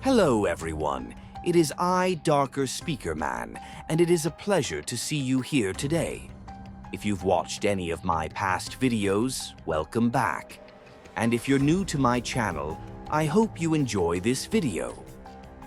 Hello everyone, it is I, Darker Speakerman, and it is a pleasure to see you here today. If you've watched any of my past videos, welcome back. And if you're new to my channel, I hope you enjoy this video.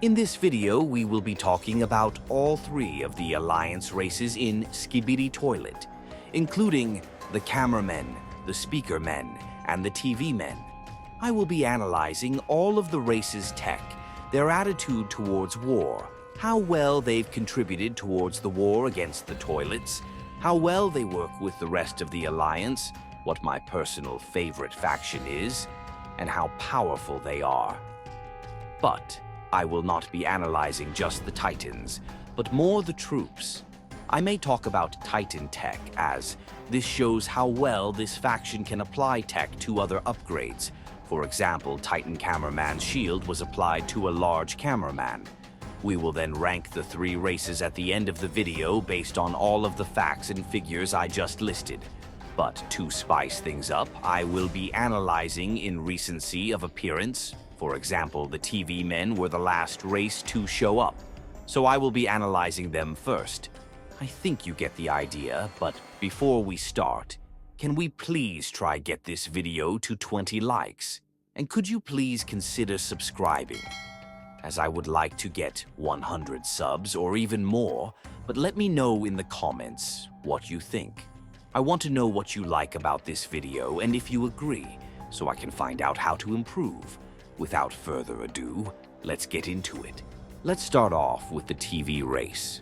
In this video, we will be talking about all three of the Alliance races in Skibidi Toilet, including the Cameramen, the Speakermen, and the TV Men. I will be analyzing all of the race's tech, their attitude towards war, how well they've contributed towards the war against the toilets, how well they work with the rest of the Alliance, what my personal favorite faction is, and how powerful they are. But I will not be analyzing just the Titans, but more the troops. I may talk about Titan tech, as this shows how well this faction can apply tech to other upgrades. For example, Titan Cameraman's shield was applied to a large cameraman. We will then rank the three races at the end of the video based on all of the facts and figures I just listed. But to spice things up, I will be analyzing in recency of appearance. For example, the TV Men were the last race to show up, so I will be analyzing them first. I think you get the idea, but before we start, can we please try get this video to 20 likes? And could you please consider subscribing? As I would like to get 100 subs or even more, but let me know in the comments what you think. I want to know what you like about this video and if you agree, so I can find out how to improve. Without further ado, let's get into it. Let's start off with the TV race.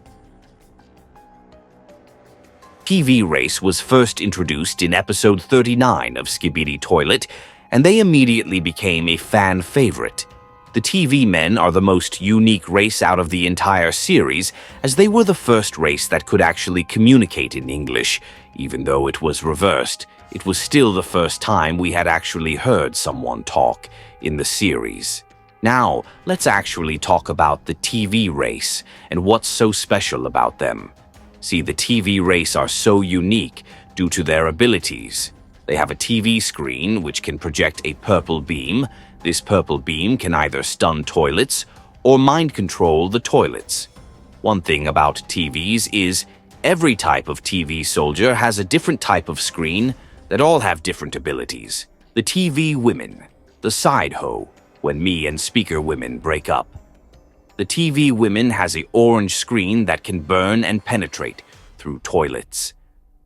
TV race was first introduced in episode 39 of Skibidi Toilet, and they immediately became a fan favorite. The TV Men are the most unique race out of the entire series, as they were the first race that could actually communicate in English. Even though it was reversed, it was still the first time we had actually heard someone talk in the series. Now, let's actually talk about the TV race and what's so special about them. See, the TV race are so unique due to their abilities. They have a TV screen which can project a purple beam. This purple beam can either stun toilets or mind control the toilets. One thing about TVs is every type of TV soldier has a different type of screen that all have different abilities. The TV Women, the side hoe, when me and Speaker Women break up. The TV Women has an orange screen that can burn and penetrate through toilets.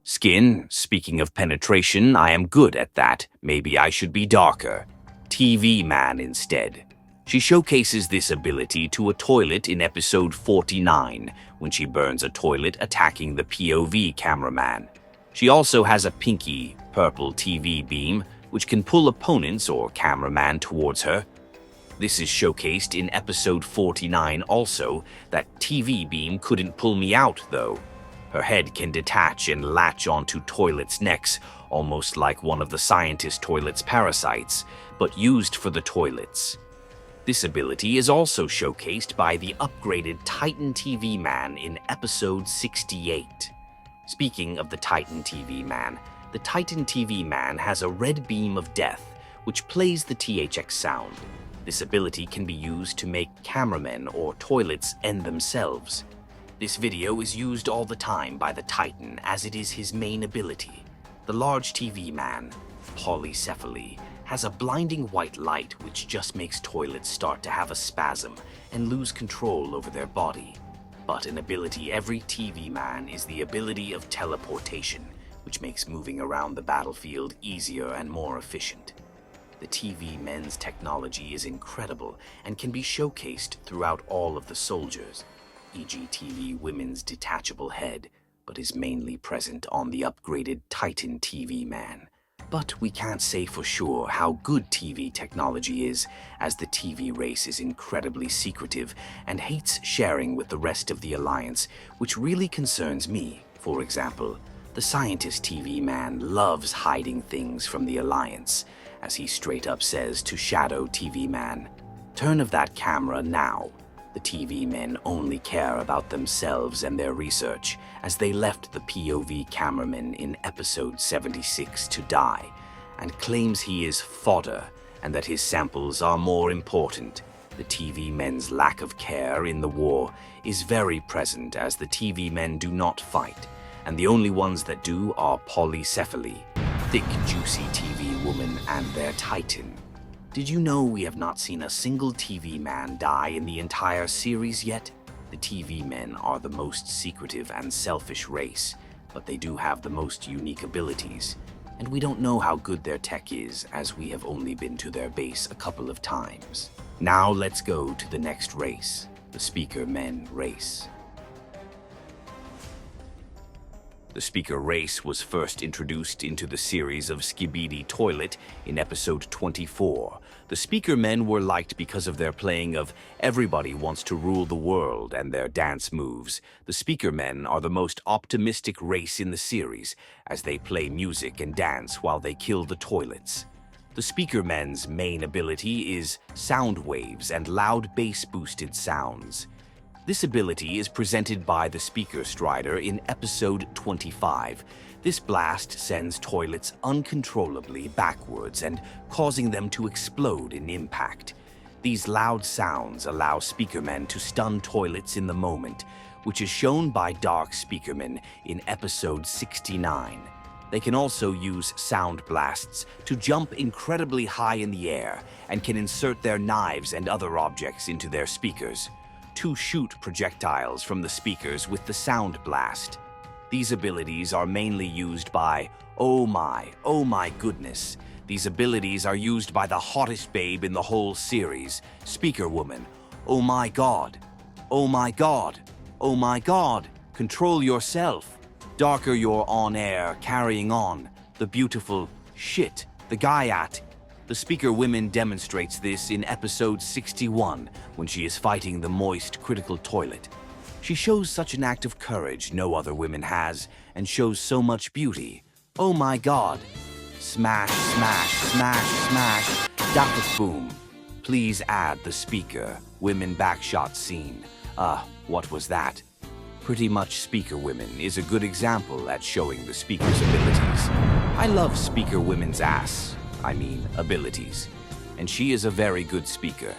Skin, speaking of penetration, I am good at that. Maybe I should be darker. TV Man instead. She showcases this ability to a toilet in episode 49, when she burns a toilet attacking the POV cameraman. She also has a pinky, purple TV beam, which can pull opponents or cameraman towards her. This is showcased in episode 49 also. That TV beam couldn't pull me out, though. Her head can detach and latch onto toilets' necks, almost like one of the scientist toilet's parasites, but used for the toilets. This ability is also showcased by the upgraded Titan TV Man in episode 68. Speaking of the Titan TV Man, the Titan TV Man has a red beam of death, which plays the THX sound. This ability can be used to make cameramen or toilets end themselves. This video is used all the time by the Titan as it is his main ability. The large TV Man, polycephaly, has a blinding white light which just makes toilets start to have a spasm and lose control over their body. But an ability every TV Man is the ability of teleportation, which makes moving around the battlefield easier and more efficient. The TV Men's technology is incredible and can be showcased throughout all of the soldiers, e.g. TV Women's detachable head, but is mainly present on the upgraded Titan TV Man. But we can't say for sure how good TV technology is, as the TV race is incredibly secretive and hates sharing with the rest of the Alliance, which really concerns me. For example, the Scientist TV Man loves hiding things from the Alliance, as he straight up says to Shadow TV Man, "Turn of that camera now." The TV Men only care about themselves and their research, as they left the POV cameraman in episode 76 to die, and claims he is fodder and that his samples are more important. The TV men's lack of care in the war is very present, as the TV men do not fight, and the only ones that do are polycephaly, thick, juicy TV women and their titan. Did you know we have not seen a single TV man die in the entire series yet? The TV men are the most secretive and selfish race, but they do have the most unique abilities, and we don't know how good their tech is, as we have only been to their base a couple of times. Now let's go to the next race, the Speakermen race. The Speaker race was first introduced into the series of Skibidi Toilet in episode 24. The Speakermen were liked because of their playing of Everybody Wants to Rule the World and their dance moves. The Speakermen are the most optimistic race in the series, as they play music and dance while they kill the toilets. The Speakermen's main ability is sound waves and loud bass-boosted sounds. This ability is presented by the Speaker Strider in episode 25. This blast sends toilets uncontrollably backwards and causing them to explode in impact. These loud sounds allow Speakermen to stun toilets in the moment, which is shown by Dark Speakerman in episode 69. They can also use sound blasts to jump incredibly high in the air and can insert their knives and other objects into their speakers to shoot projectiles from the speakers with the sound blast. These abilities are mainly used by oh my goodness. These abilities are used by the hottest babe in the whole series, Speaker Woman. Oh my god, oh my god, oh my god, control yourself. Darker you're on air, carrying on. The beautiful shit, the guy at. The Speaker Woman demonstrates this in episode 61 when she is fighting the moist critical toilet. She shows such an act of courage no other woman has and shows so much beauty. Oh my god. Smash, smash, smash, smash. Dapat boom. Please add the Speaker Women backshot scene. What was that? Pretty much Speaker Women is a good example at showing the Speaker's abilities. I love Speaker Women's abilities, and she is a very good speaker.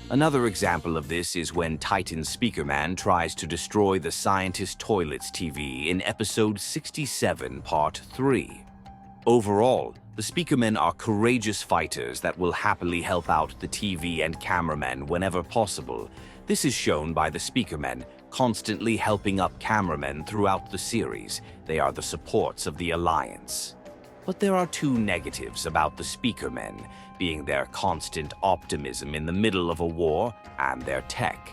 Another example of this is when Titan Speakerman tries to destroy the Scientist Toilets TV in episode 67, part 3. Overall, the Speakermen are courageous fighters that will happily help out the TV and cameramen whenever possible. This is shown by the Speakermen constantly helping up cameramen throughout the series. They are the supports of the Alliance. But there are two negatives about the Speakermen, being their constant optimism in the middle of a war and their tech.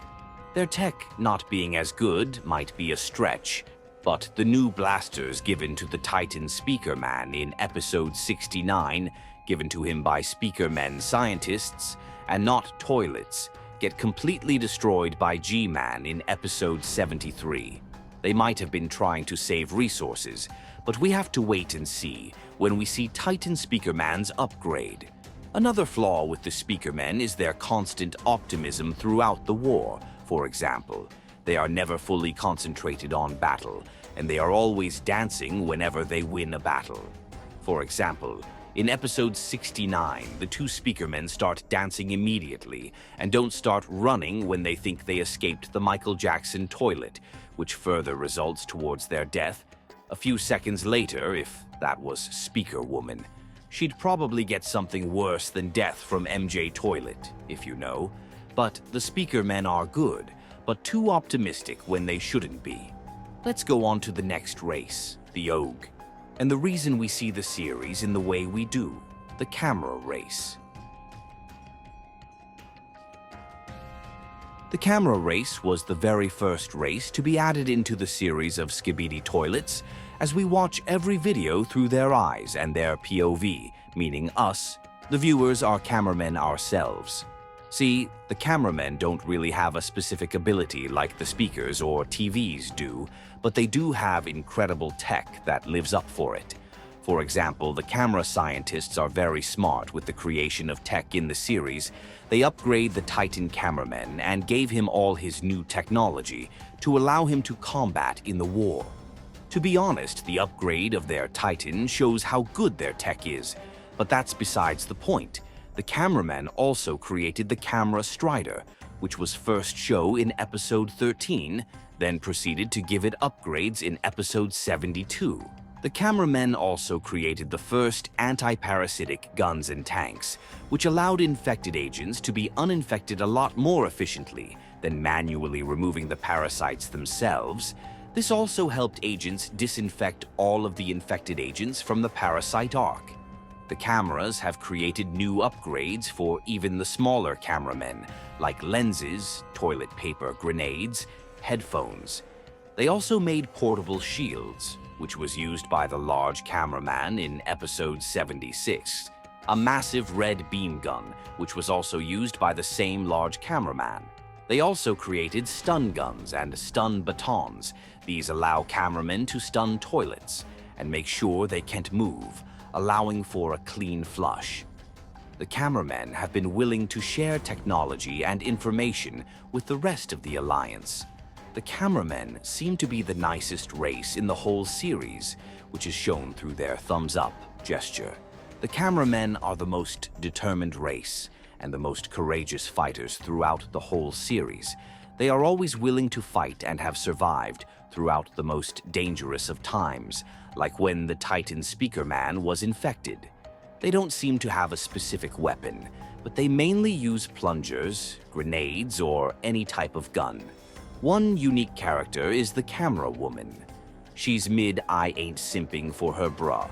Their tech not being as good might be a stretch, but the new blasters given to the Titan Speakerman in episode 69, given to him by Speakermen scientists, and not toilets, get completely destroyed by G-Man in episode 73. They might have been trying to save resources, but we have to wait and see when we see Titan Speakerman's upgrade. Another flaw with the Speakermen is their constant optimism throughout the war. For example, they are never fully concentrated on battle, and they are always dancing whenever they win a battle. For example, in episode 69, the two Speakermen start dancing immediately and don't start running when they think they escaped the Michael Jackson toilet, which further results towards their death. A few seconds later, if that was Speaker Woman, she'd probably get something worse than death from MJ Toilet, if you know. But the Speakermen are good, but too optimistic when they shouldn't be. Let's go on to the next race, the Ogue, and the reason we see the series in the way we do, the camera race. The camera race was the very first race to be added into the series of Skibidi Toilets, as we watch every video through their eyes and their POV, meaning us, the viewers, are cameramen ourselves. See, the cameramen don't really have a specific ability like the speakers or TVs do, but they do have incredible tech that lives up for it. For example, the camera scientists are very smart with the creation of tech in the series. They upgrade the Titan cameraman and gave him all his new technology to allow him to combat in the war. To be honest, the upgrade of their Titan shows how good their tech is, but that's besides the point. The cameraman also created the camera strider, which was first shown in episode 13, then proceeded to give it upgrades in episode 72. The cameramen also created the first anti-parasitic guns and tanks, which allowed infected agents to be uninfected a lot more efficiently than manually removing the parasites themselves. This also helped agents disinfect all of the infected agents from the parasite arc. The cameras have created new upgrades for even the smaller cameramen, like lenses, toilet paper grenades, headphones. They also made portable shields, which was used by the large cameraman in episode 76, a massive red beam gun, which was also used by the same large cameraman. They also created stun guns and stun batons. These allow cameramen to stun toilets and make sure they can't move, allowing for a clean flush. The cameramen have been willing to share technology and information with the rest of the Alliance. The cameramen seem to be the nicest race in the whole series, which is shown through their thumbs-up gesture. The cameramen are the most determined race and the most courageous fighters throughout the whole series. They are always willing to fight and have survived throughout the most dangerous of times, like when the Titan Speakerman was infected. They don't seem to have a specific weapon, but they mainly use plungers, grenades, or any type of gun. One unique character is the camera woman. She's mid-I ain't simping for her bra.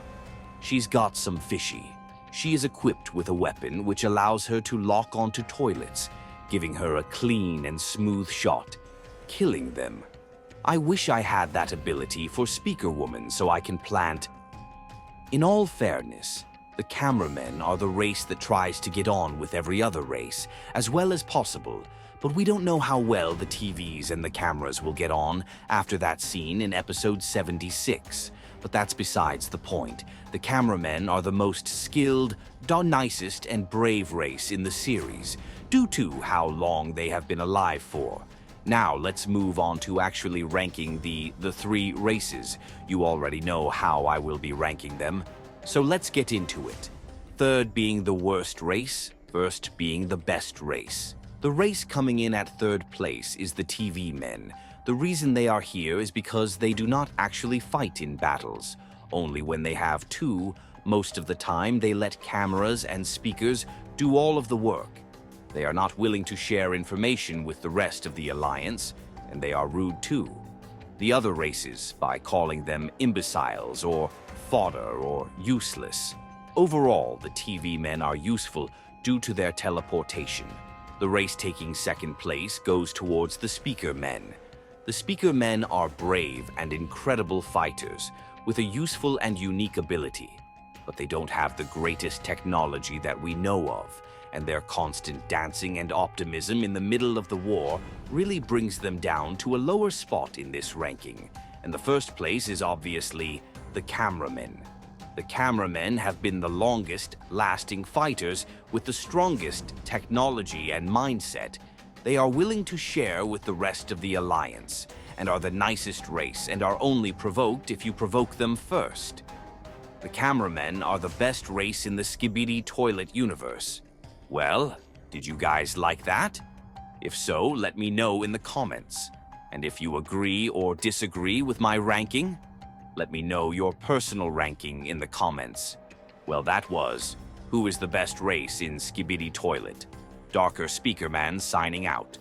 She's got some fishy. She is equipped with a weapon which allows her to lock onto toilets, giving her a clean and smooth shot, killing them. I wish I had that ability for Speakerwoman so I can plant. In all fairness, the cameramen are the race that tries to get on with every other race as well as possible, but we don't know how well the TVs and the cameras will get on after that scene in episode 76. But that's besides the point. The cameramen are the most skilled, nicest, and brave race in the series, due to how long they have been alive for. Now let's move on to actually ranking the three races. You already know how I will be ranking them, so let's get into it. Third being the worst race, first being the best race. The race coming in at third place is the TV men. The reason they are here is because they do not actually fight in battles. Only when they have to, most of the time they let cameras and speakers do all of the work. They are not willing to share information with the rest of the Alliance, and they are rude too. The other races by calling them imbeciles or fodder or useless. Overall, the TV men are useful due to their teleportation. The race taking second place goes towards the Speakermen. The Speakermen are brave and incredible fighters with a useful and unique ability, but they don't have the greatest technology that we know of, and their constant dancing and optimism in the middle of the war really brings them down to a lower spot in this ranking. And the first place is obviously the cameramen. The cameramen have been the longest-lasting fighters with the strongest technology and mindset. They are willing to share with the rest of the Alliance, and are the nicest race and are only provoked if you provoke them first. The cameramen are the best race in the Skibidi toilet universe. Well, did you guys like that? If so, let me know in the comments. And if you agree or disagree with my ranking, let me know your personal ranking in the comments. Well, that was Who is the Best Race in Skibidi Toilet? Darker Speakerman signing out.